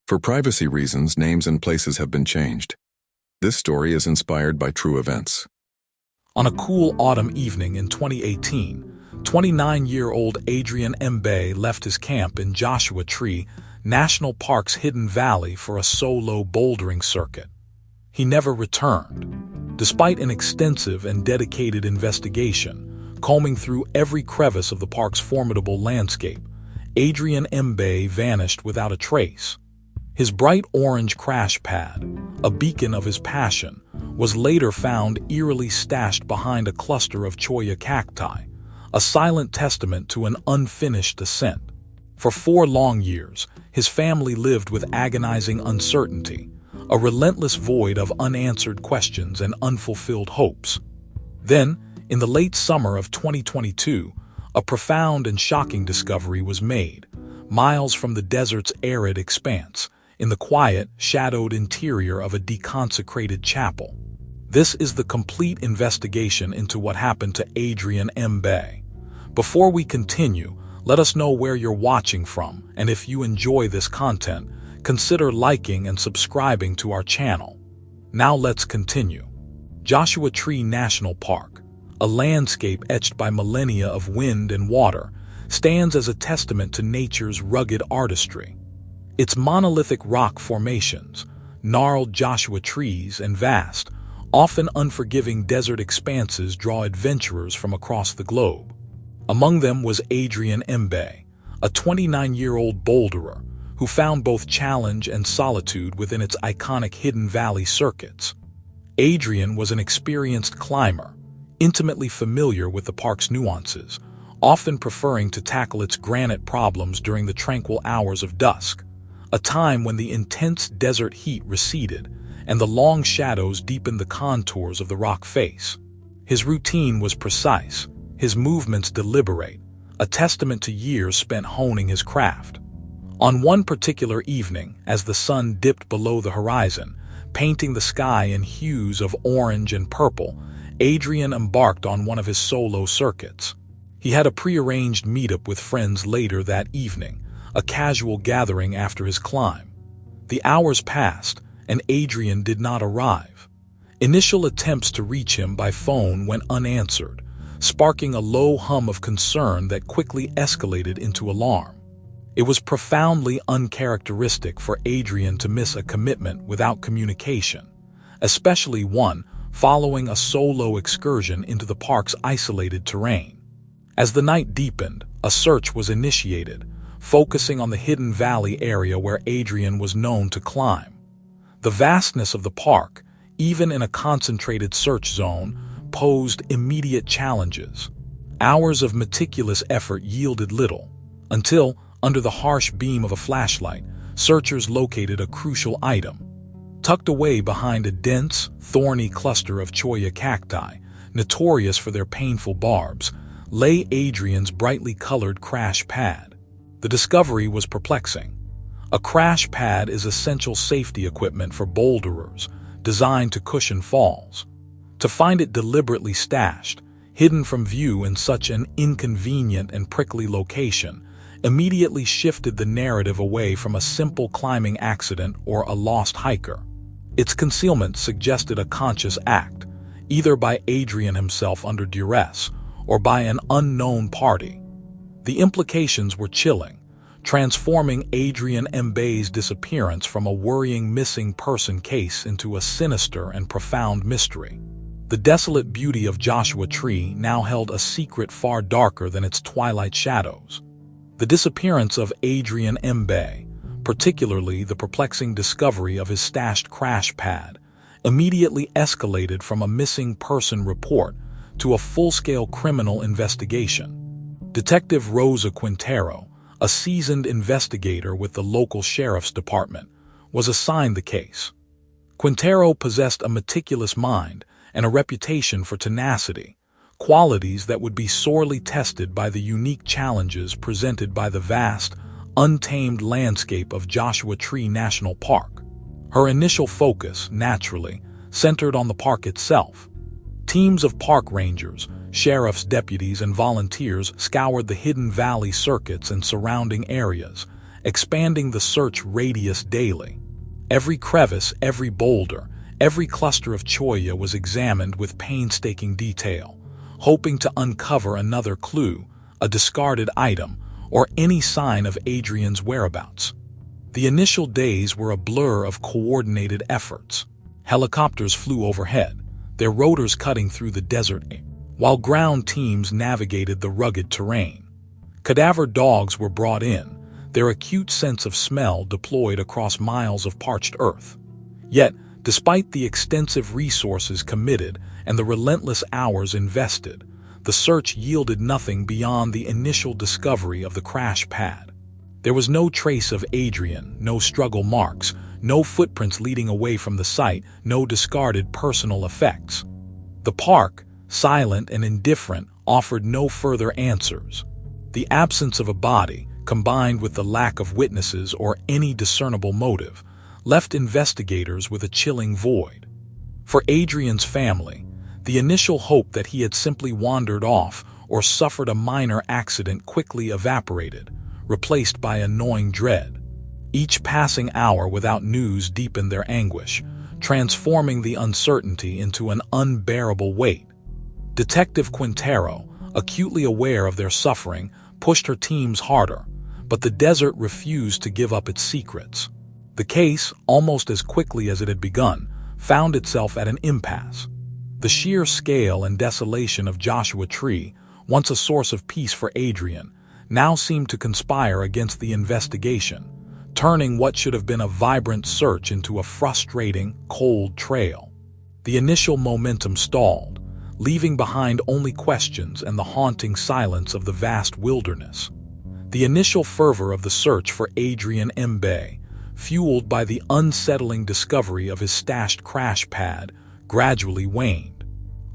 For privacy reasons, names and places have been changed. This story is inspired by true events. On a cool autumn evening in 2018, 29-year-old Adrian Mbe left his camp in Joshua Tree National Park's Hidden Valley for a solo bouldering circuit. He never returned. Despite an extensive and dedicated investigation, combing through every crevice of the park's formidable landscape, Adrian Mbe vanished without a trace. His bright orange crash pad, a beacon of his passion, was later found eerily stashed behind a cluster of cholla cacti, a silent testament to an unfinished ascent. For 4 long years, his family lived with agonizing uncertainty, a relentless void of unanswered questions and unfulfilled hopes. Then, in the late summer of 2022, a profound and shocking discovery was made, miles from the desert's arid expanse, in the quiet, shadowed interior of a deconsecrated chapel. This is the complete investigation into what happened to Adrian Mbe. Before we continue, let us know where you're watching from, and if you enjoy this content, consider liking and subscribing to our channel. Now let's continue. Joshua Tree National Park, a landscape etched by millennia of wind and water, stands as a testament to nature's rugged artistry. Its monolithic rock formations, gnarled Joshua trees, and vast, often unforgiving desert expanses draw adventurers from across the globe. Among them was Adrian Mbe, a 29-year-old boulderer who found both challenge and solitude within its iconic Hidden Valley circuits. Adrian was an experienced climber, intimately familiar with the park's nuances, often preferring to tackle its granite problems during the tranquil hours of dusk, a time when the intense desert heat receded and the long shadows deepened the contours of the rock face. His routine was precise, his movements deliberate, a testament to years spent honing his craft. On one particular evening, as the sun dipped below the horizon, painting the sky in hues of orange and purple, Adrian embarked on one of his solo circuits. He had a prearranged meetup with friends later that evening, a casual gathering after his climb. The hours passed, and Adrian did not arrive. Initial attempts to reach him by phone went unanswered, sparking a low hum of concern that quickly escalated into alarm. It was profoundly uncharacteristic for Adrian to miss a commitment without communication, especially one following a solo excursion into the park's isolated terrain. As the night deepened, a search was initiated, focusing on the Hidden Valley area where Adrian was known to climb. The vastness of the park, even in a concentrated search zone, posed immediate challenges. Hours of meticulous effort yielded little, until, under the harsh beam of a flashlight, searchers located a crucial item. Tucked away behind a dense, thorny cluster of cholla cacti, notorious for their painful barbs, lay Adrian's brightly colored crash pad. The discovery was perplexing. A crash pad is essential safety equipment for boulderers, designed to cushion falls. To find it deliberately stashed, hidden from view in such an inconvenient and prickly location, immediately shifted the narrative away from a simple climbing accident or a lost hiker. Its concealment suggested a conscious act, either by Adrian himself under duress or by an unknown party. The implications were chilling, transforming Adrian Mbe's disappearance from a worrying missing person case into a sinister and profound mystery. The desolate beauty of Joshua Tree now held a secret far darker than its twilight shadows. The disappearance of Adrian Mbe, particularly the perplexing discovery of his stashed crash pad, immediately escalated from a missing person report to a full-scale criminal investigation. Detective Rosa Quintero, a seasoned investigator with the local sheriff's department, was assigned the case. Quintero possessed a meticulous mind and a reputation for tenacity, qualities that would be sorely tested by the unique challenges presented by the vast, untamed landscape of Joshua Tree National Park. Her initial focus, naturally, centered on the park itself. Teams of park rangers, sheriff's deputies, and volunteers scoured the Hidden Valley circuits and surrounding areas, expanding the search radius daily. Every crevice, every boulder, every cluster of cholla was examined with painstaking detail, hoping to uncover another clue, a discarded item, or any sign of Adrian's whereabouts. The initial days were a blur of coordinated efforts. Helicopters flew overhead, their rotors cutting through the desert air, while ground teams navigated the rugged terrain. Cadaver dogs were brought in, their acute sense of smell deployed across miles of parched earth. Yet, despite the extensive resources committed and the relentless hours invested, the search yielded nothing beyond the initial discovery of the crash pad. There was no trace of Adrian, no struggle marks, no footprints leading away from the site, no discarded personal effects. The park, silent and indifferent, offered no further answers. The absence of a body, combined with the lack of witnesses or any discernible motive, left investigators with a chilling void. For Adrian's family, the initial hope that he had simply wandered off or suffered a minor accident quickly evaporated, replaced by a gnawing dread. Each passing hour without news deepened their anguish, transforming the uncertainty into an unbearable weight. Detective Quintero, acutely aware of their suffering, pushed her teams harder, but the desert refused to give up its secrets. The case, almost as quickly as it had begun, found itself at an impasse. The sheer scale and desolation of Joshua Tree, once a source of peace for Adrian, now seemed to conspire against the investigation, turning what should have been a vibrant search into a frustrating, cold trail. The initial momentum stalled, leaving behind only questions and the haunting silence of the vast wilderness. The initial fervor of the search for Adrian Mbe, fueled by the unsettling discovery of his stashed crash pad, gradually waned.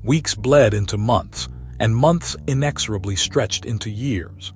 Weeks bled into months, and months inexorably stretched into years.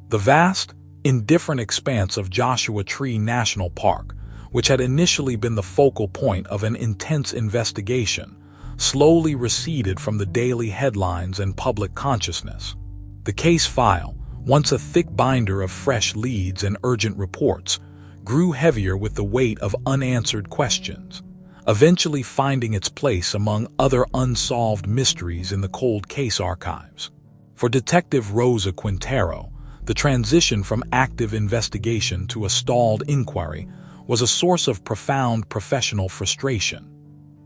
The vast, indifferent expanse of Joshua Tree National Park, which had initially been the focal point of an intense investigation, slowly receded from the daily headlines and public consciousness. The case file, once a thick binder of fresh leads and urgent reports, grew heavier with the weight of unanswered questions, eventually finding its place among other unsolved mysteries in the cold case archives. For Detective Rosa Quintero, the transition from active investigation to a stalled inquiry was a source of profound professional frustration.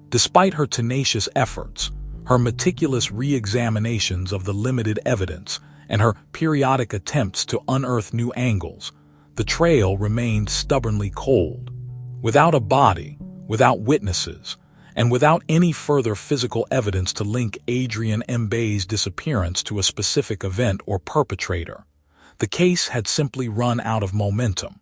Despite her tenacious efforts, her meticulous re-examinations of the limited evidence, and her periodic attempts to unearth new angles, the trail remained stubbornly cold. Without a body, without witnesses, and without any further physical evidence to link Adrian Mbe's disappearance to a specific event or perpetrator, the case had simply run out of momentum.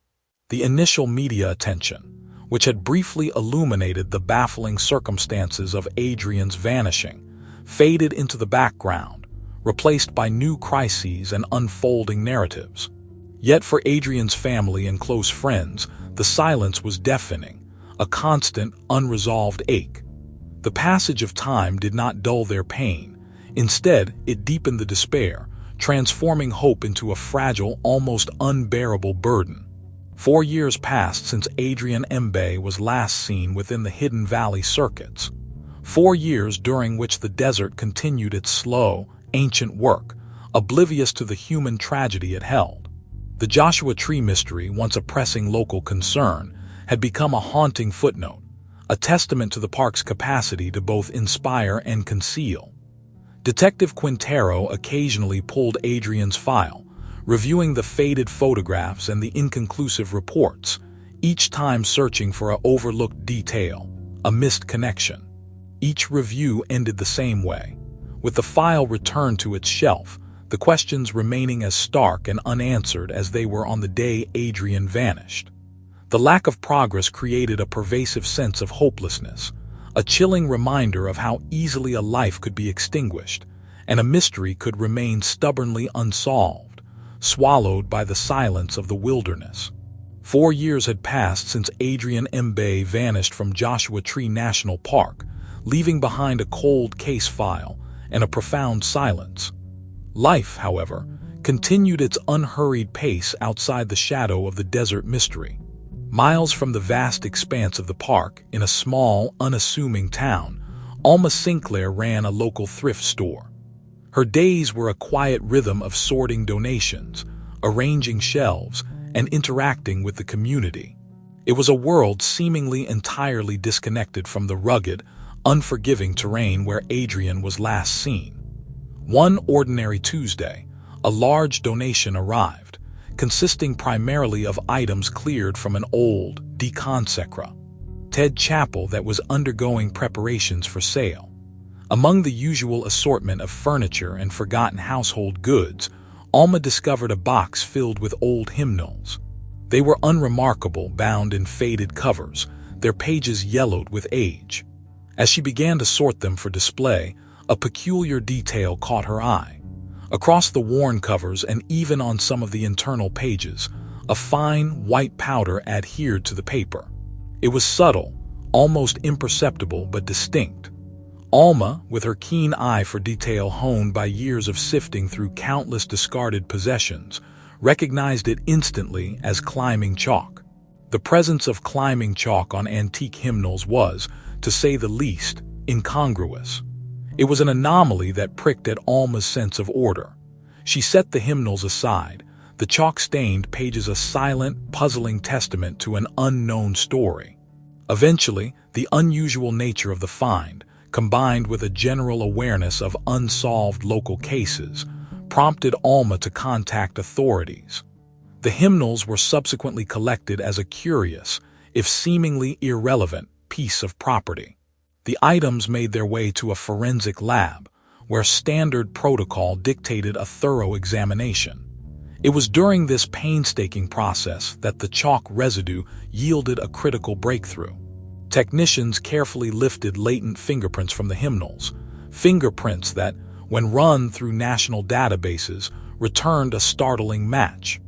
The initial media attention, which had briefly illuminated the baffling circumstances of Adrian's vanishing, faded into the background, replaced by new crises and unfolding narratives. Yet for Adrian's family and close friends, the silence was deafening, a constant, unresolved ache. The passage of time did not dull their pain. Instead, it deepened the despair, transforming hope into a fragile, almost unbearable burden. 4 years passed since Adrian Mbe was last seen within the Hidden Valley circuits. 4 years during which the desert continued its slow, ancient work, oblivious to the human tragedy it held. The Joshua Tree mystery, once a pressing local concern, had become a haunting footnote, a testament to the park's capacity to both inspire and conceal. Detective Quintero occasionally pulled Adrian's file, reviewing the faded photographs and the inconclusive reports, each time searching for an overlooked detail, a missed connection. Each review ended the same way. With the file returned to its shelf, the questions remaining as stark and unanswered as they were on the day Adrian vanished. The lack of progress created a pervasive sense of hopelessness, a chilling reminder of how easily a life could be extinguished, and a mystery could remain stubbornly unsolved, swallowed by the silence of the wilderness. 4 years had passed since Adrian Mbe vanished from Joshua Tree National Park, leaving behind a cold case file and a profound silence. Life, however, continued its unhurried pace outside the shadow of the desert mystery. Miles from the vast expanse of the park, in a small, unassuming town, Alma Sinclair ran a local thrift store. Her days were a quiet rhythm of sorting donations, arranging shelves, and interacting with the community. It was a world seemingly entirely disconnected from the rugged, unforgiving terrain where Adrian was last seen. One ordinary Tuesday, a large donation arrived, consisting primarily of items cleared from an old, deconsecra Ted chapel that was undergoing preparations for sale. Among the usual assortment of furniture and forgotten household goods, Alma discovered a box filled with old hymnals. They were unremarkable, bound in faded covers, their pages yellowed with age. As she began to sort them for display, a peculiar detail caught her eye. Across the worn covers and even on some of the internal pages, a fine, white powder adhered to the paper. It was subtle, almost imperceptible but distinct. Alma, with her keen eye for detail honed by years of sifting through countless discarded possessions, recognized it instantly as climbing chalk. The presence of climbing chalk on antique hymnals was, to say the least, incongruous. It was an anomaly that pricked at Alma's sense of order. She set the hymnals aside, the chalk-stained pages a silent, puzzling testament to an unknown story. Eventually, the unusual nature of the find, combined with a general awareness of unsolved local cases, prompted Alma to contact authorities. The hymnals were subsequently collected as a curious, if seemingly irrelevant, piece of property. The items made their way to a forensic lab, where standard protocol dictated a thorough examination. It was during this painstaking process that the chalk residue yielded a critical breakthrough. Technicians carefully lifted latent fingerprints from the hymnals, fingerprints that, when run through national databases, returned a startling match.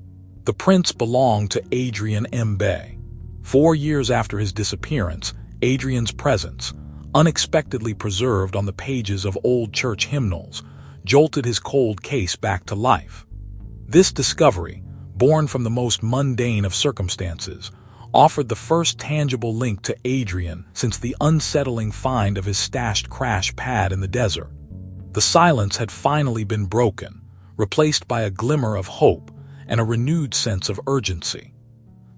The prints belonged to Adrian Mbe. 4 years after his disappearance, Adrian's presence, unexpectedly preserved on the pages of old church hymnals, jolted his cold case back to life. This discovery, born from the most mundane of circumstances, offered the first tangible link to Adrian since the unsettling find of his stashed crash pad in the desert. The silence had finally been broken, replaced by a glimmer of hope and a renewed sense of urgency.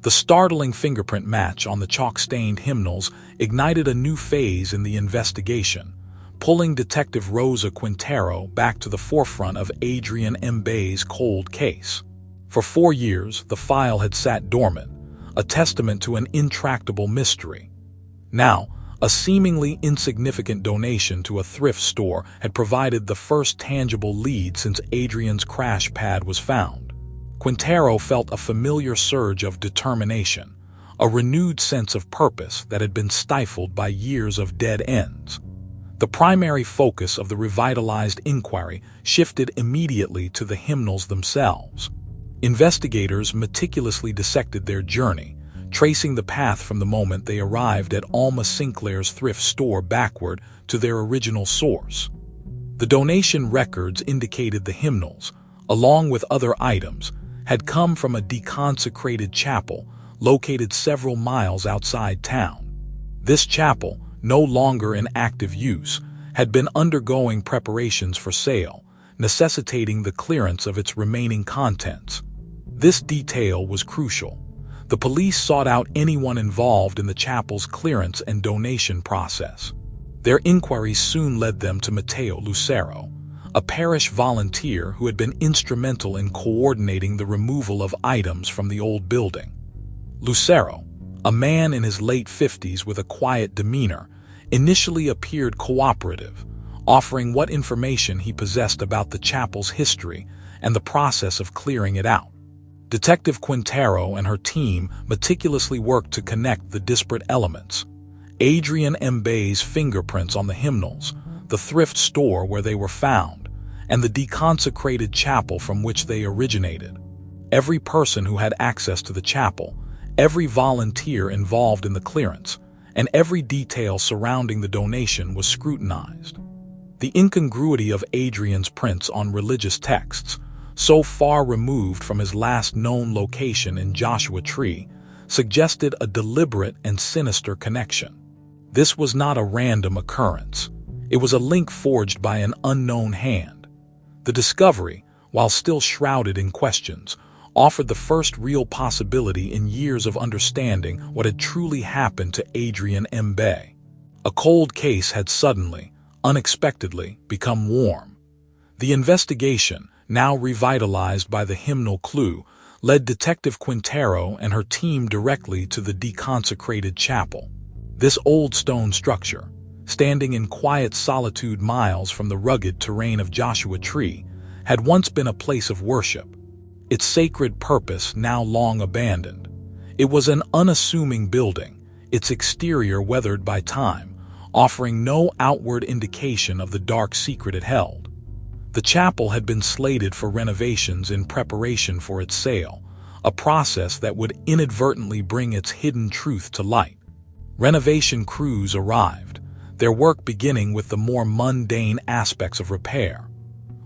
The startling fingerprint match on the chalk-stained hymnals ignited a new phase in the investigation, pulling Detective Rosa Quintero back to the forefront of Adrian Mbe's cold case. For 4 years, the file had sat dormant, a testament to an intractable mystery. Now, a seemingly insignificant donation to a thrift store had provided the first tangible lead since Adrian's crash pad was found. Quintero felt a familiar surge of determination, a renewed sense of purpose that had been stifled by years of dead ends. The primary focus of the revitalized inquiry shifted immediately to the hymnals themselves. Investigators meticulously dissected their journey, tracing the path from the moment they arrived at Alma Sinclair's thrift store backward to their original source. The donation records indicated the hymnals, along with other items, had come from a deconsecrated chapel located several miles outside town. This chapel, no longer in active use, had been undergoing preparations for sale, necessitating the clearance of its remaining contents. This detail was crucial. The police sought out anyone involved in the chapel's clearance and donation process. Their inquiries soon led them to Mateo Lucero, a parish volunteer who had been instrumental in coordinating the removal of items from the old building. Lucero, a man in his late 50s with a quiet demeanor, initially appeared cooperative, offering what information he possessed about the chapel's history and the process of clearing it out. Detective Quintero and her team meticulously worked to connect the disparate elements: Adrian Mbe's fingerprints on the hymnals, the thrift store where they were found, and the deconsecrated chapel from which they originated. Every person who had access to the chapel, every volunteer involved in the clearance, and every detail surrounding the donation was scrutinized. The incongruity of Adrian's prints on religious texts, so far removed from his last known location in Joshua Tree, suggested a deliberate and sinister connection. This was not a random occurrence. It was a link forged by an unknown hand. The discovery, while still shrouded in questions, offered the first real possibility in years of understanding what had truly happened to Adrian Mbe. A cold case had suddenly, unexpectedly, become warm. The investigation, now revitalized by the hymnal clue, led Detective Quintero and her team directly to the deconsecrated chapel. This old stone structure, standing in quiet solitude miles from the rugged terrain of Joshua Tree, had once been a place of worship, its sacred purpose now long abandoned. It was an unassuming building, its exterior weathered by time, offering no outward indication of the dark secret it held. The chapel had been slated for renovations in preparation for its sale, a process that would inadvertently bring its hidden truth to light. Renovation crews arrived, their work beginning with the more mundane aspects of repair.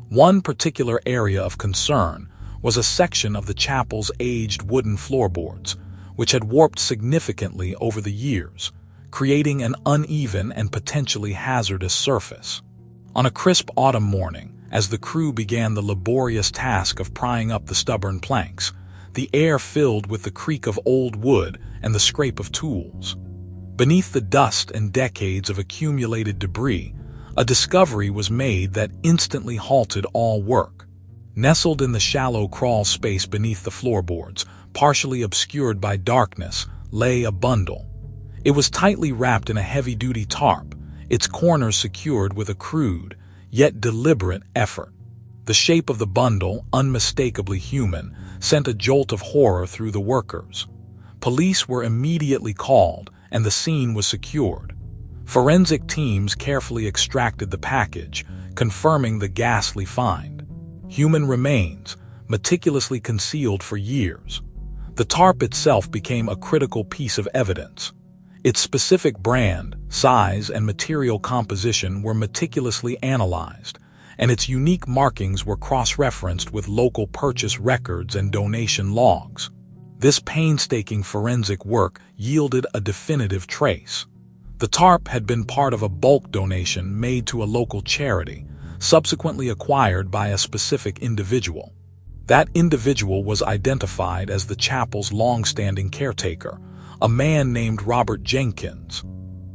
One particular area of concern was a section of the chapel's aged wooden floorboards, which had warped significantly over the years, creating an uneven and potentially hazardous surface. On a crisp autumn morning, as the crew began the laborious task of prying up the stubborn planks, the air filled with the creak of old wood and the scrape of tools. Beneath the dust and decades of accumulated debris, a discovery was made that instantly halted all work. Nestled in the shallow crawl space beneath the floorboards, partially obscured by darkness, lay a bundle. It was tightly wrapped in a heavy-duty tarp, its corners secured with a crude, yet deliberate effort. The shape of the bundle, unmistakably human, sent a jolt of horror through the workers. Police were immediately called, and the scene was secured. Forensic teams carefully extracted the package, confirming the ghastly find. Human remains, meticulously concealed for years. The tarp itself became a critical piece of evidence. Its specific brand, size, and material composition were meticulously analyzed, and its unique markings were cross-referenced with local purchase records and donation logs. This painstaking forensic work yielded a definitive trace. The tarp had been part of a bulk donation made to a local charity, subsequently acquired by a specific individual. That individual was identified as the chapel's long-standing caretaker, a man named Robert Jenkins.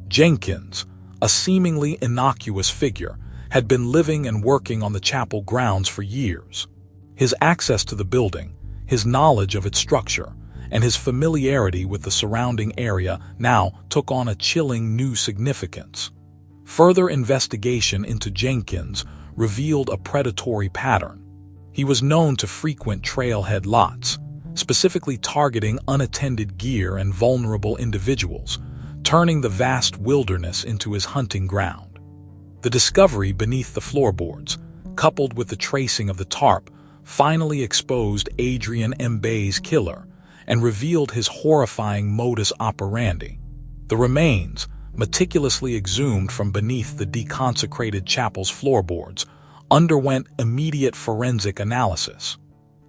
Jenkins, a seemingly innocuous figure, had been living and working on the chapel grounds for years. His access to the building, his knowledge of its structure, and his familiarity with the surrounding area now took on a chilling new significance. Further investigation into Jenkins revealed a predatory pattern. He was known to frequent trailhead lots, specifically targeting unattended gear and vulnerable individuals, turning the vast wilderness into his hunting ground. The discovery beneath the floorboards, coupled with the tracing of the tarp, finally exposed Adrian Mbe's killer and revealed his horrifying modus operandi. The remains, meticulously exhumed from beneath the deconsecrated chapel's floorboards, underwent immediate forensic analysis.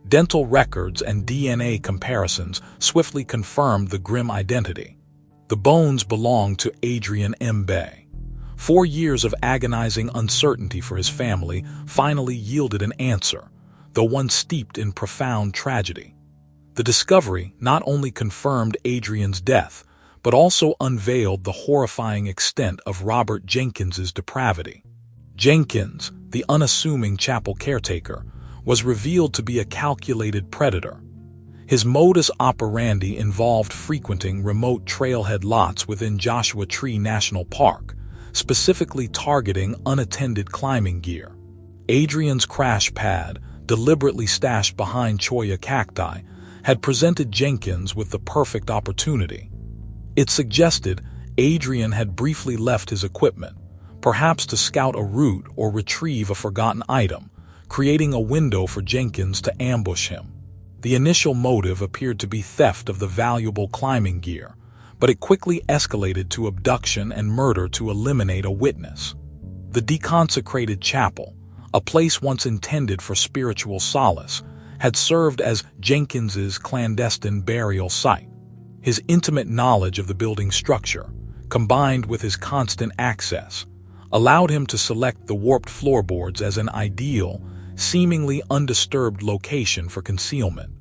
Dental records and DNA comparisons swiftly confirmed the grim identity. The bones belonged to Adrian Mbe. 4 years of agonizing uncertainty for his family finally yielded an answer, though one steeped in profound tragedy. The discovery not only confirmed Adrian's death, but also unveiled the horrifying extent of Robert Jenkins's depravity. Jenkins, the unassuming chapel caretaker, was revealed to be a calculated predator. His modus operandi involved frequenting remote trailhead lots within Joshua Tree National Park, specifically targeting unattended climbing gear. Adrian's crash pad, deliberately stashed behind cholla cacti, had presented Jenkins with the perfect opportunity. It suggested Adrian had briefly left his equipment, perhaps to scout a route or retrieve a forgotten item, creating a window for Jenkins to ambush him. The initial motive appeared to be theft of the valuable climbing gear, but it quickly escalated to abduction and murder to eliminate a witness. The deconsecrated chapel, a place once intended for spiritual solace, had served as Jenkins's clandestine burial site. His intimate knowledge of the building's structure, combined with his constant access, allowed him to select the warped floorboards as an ideal, seemingly undisturbed location for concealment.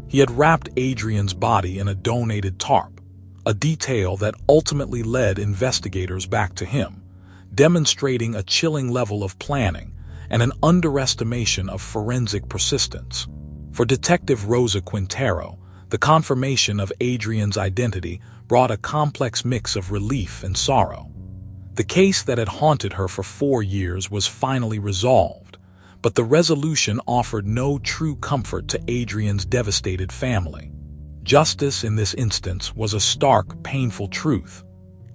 He had wrapped Adrian's body in a donated tarp, a detail that ultimately led investigators back to him, demonstrating a chilling level of planning and an underestimation of forensic persistence. For Detective Rosa Quintero, the confirmation of Adrian's identity brought a complex mix of relief and sorrow. The case that had haunted her for 4 years was finally resolved, but the resolution offered no true comfort to Adrian's devastated family. Justice in this instance was a stark, painful truth.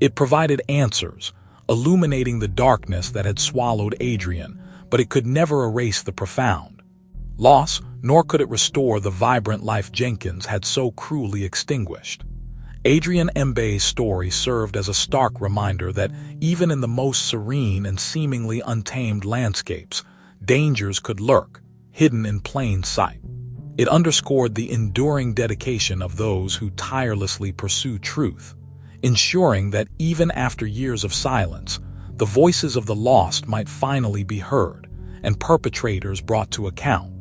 It provided answers, illuminating the darkness that had swallowed Adrian, but it could never erase the profound loss, nor could it restore the vibrant life Jenkins had so cruelly extinguished. Adrian Mbe's story served as a stark reminder that even in the most serene and seemingly untamed landscapes, dangers could lurk, hidden in plain sight. It underscored the enduring dedication of those who tirelessly pursue truth, ensuring that even after years of silence, the voices of the lost might finally be heard and perpetrators brought to account.